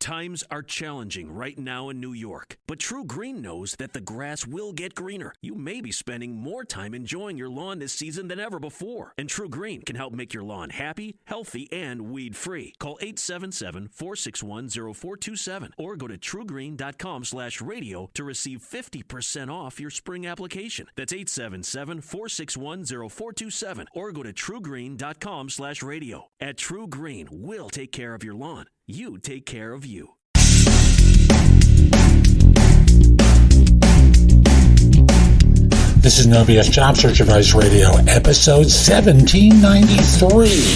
Times are challenging right now in New York, but True Green knows that the grass will get greener. You may be spending more time enjoying your lawn this season than ever before, and True Green can help make your lawn happy, healthy, and weed-free. Call 877-461-0427 or go to truegreen.com/radio to receive 50% off your spring application. That's 877-461-0427 or go to truegreen.com/radio. At True Green, we'll take care of your lawn. You take care of you. This is No BS Job Search Advice Radio, episode 1793.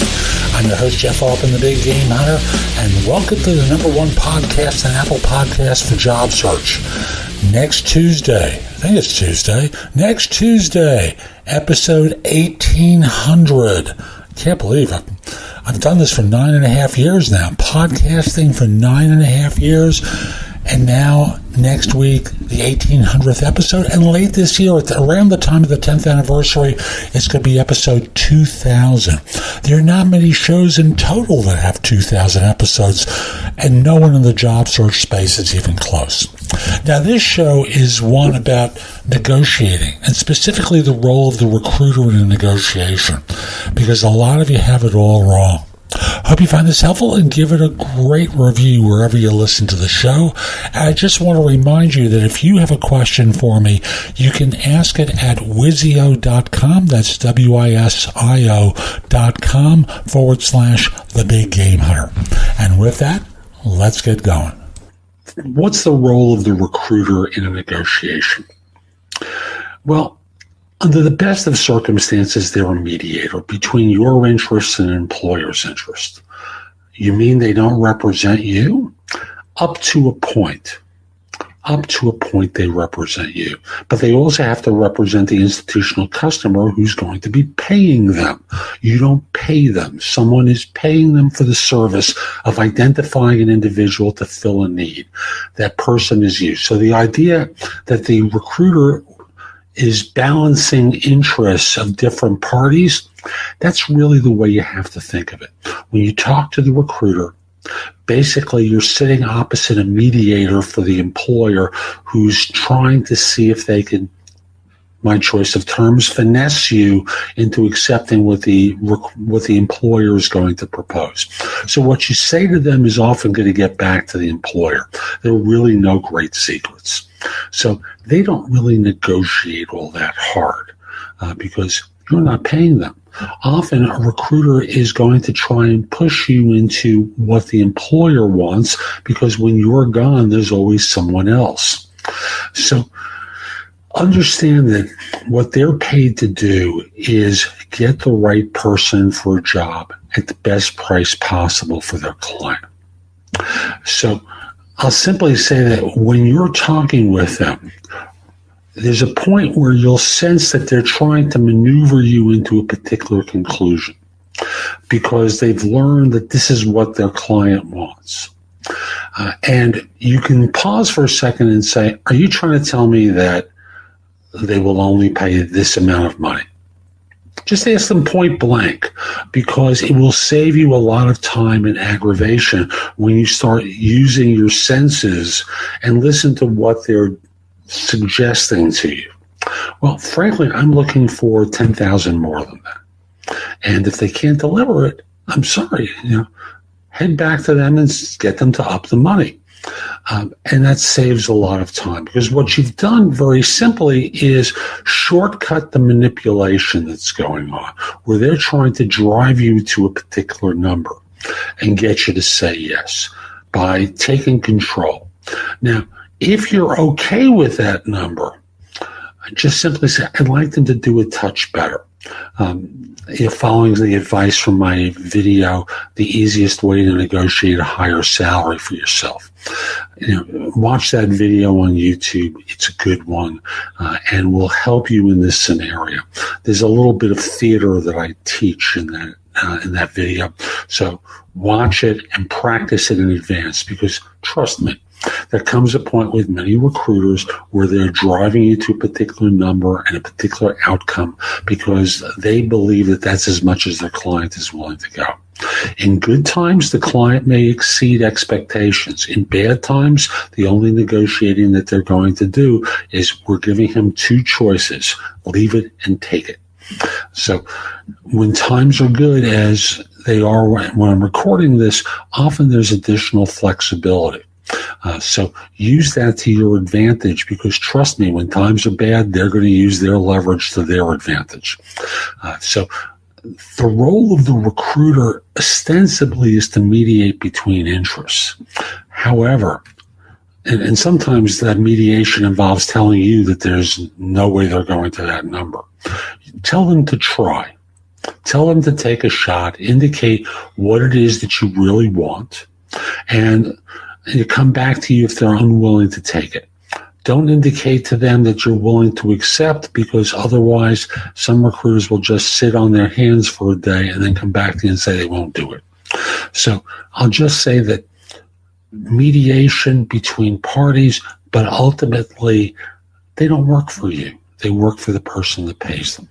I'm your host, Jeff Altman, the Big Game Hunter, and welcome to the #1 podcast on Apple Podcasts for job search. Next Tuesday, next Tuesday, episode 1800. Can't believe it. I've done this for 9.5 years now, podcasting for 9.5 years, and now next week, the 1800th episode, and late this year, around the time of the 10th anniversary, it's going to be episode 2000. There are not many shows in total that have 2000 episodes, and no one in the job search space is even close. Now, this show is one about negotiating, and specifically the role of the recruiter in a negotiation, because a lot of you have it all wrong. Hope you find this helpful and give it a great review wherever you listen to the show. I just want to remind you that if you have a question for me, you can ask it at Wizio.com. That's WISIO.com/The Big Game Hunter. And with that, let's get going. What's the role of the recruiter in a negotiation? Well, under the best of circumstances, they're a mediator between your interests and an employer's interest. You mean they don't represent you? Up to a point. Up to a point, they represent you. But they also have to represent the institutional customer who's going to be paying them. You don't pay them. Someone is paying them for the service of identifying an individual to fill a need. That person is you. So the idea that the recruiter is balancing interests of different parties, that's really the way you have to think of it. When you talk to the recruiter, basically you're sitting opposite a mediator for the employer who's trying to see if they can, my choice of terms, finesse you into accepting what the employer is going to propose. So what you say to them is often going to get back to the employer. There are really no great secrets. So they don't really negotiate all that hard because you're not paying them. Often a recruiter is going to try and push you into what the employer wants because when you're gone, there's always someone else. So understand that what they're paid to do is get the right person for a job at the best price possible for their client. So I'll simply say that when you're talking with them, there's a point where you'll sense that they're trying to maneuver you into a particular conclusion because they've learned that this is what their client wants. And you can pause for a second and say, are you trying to tell me that they will only pay this amount of money? Just ask them point blank, because it will save you a lot of time and aggravation when you start using your senses and listen to what they're suggesting to you. Well, frankly, I'm looking for 10,000 more than that. And if they can't deliver it, I'm sorry, head back to them and get them to up the money. And that saves a lot of time because what you've done very simply is shortcut the manipulation that's going on where they're trying to drive you to a particular number and get you to say yes by taking control. Now, if you're okay with that number, just simply say, I'd like them to do a touch better. Following the advice from my video, the easiest way to negotiate a higher salary for yourself. Watch that video on YouTube. It's a good one and will help you in this scenario. There's a little bit of theater that I teach in that video. So watch it and practice it in advance because trust me, there comes a point with many recruiters where they're driving you to a particular number and a particular outcome because they believe that that's as much as their client is willing to go. In good times, the client may exceed expectations. In bad times, the only negotiating that they're going to do is we're giving him two choices, leave it and take it. So when times are good, as they are when I'm recording this, often there's additional flexibility. So use that to your advantage, because trust me, when times are bad, they're going to use their leverage to their advantage. So the role of the recruiter ostensibly is to mediate between interests. However, and sometimes that mediation involves telling you that there's no way they're going to that number. Tell them to try. Tell them to take a shot, indicate what it is that you really want, and you come back to you if they're unwilling to take it. Don't indicate to them that you're willing to accept, because otherwise some recruiters will just sit on their hands for a day and then come back to you and say they won't do it. So I'll just say that mediation between parties, but ultimately they don't work for you. They work for the person that pays them.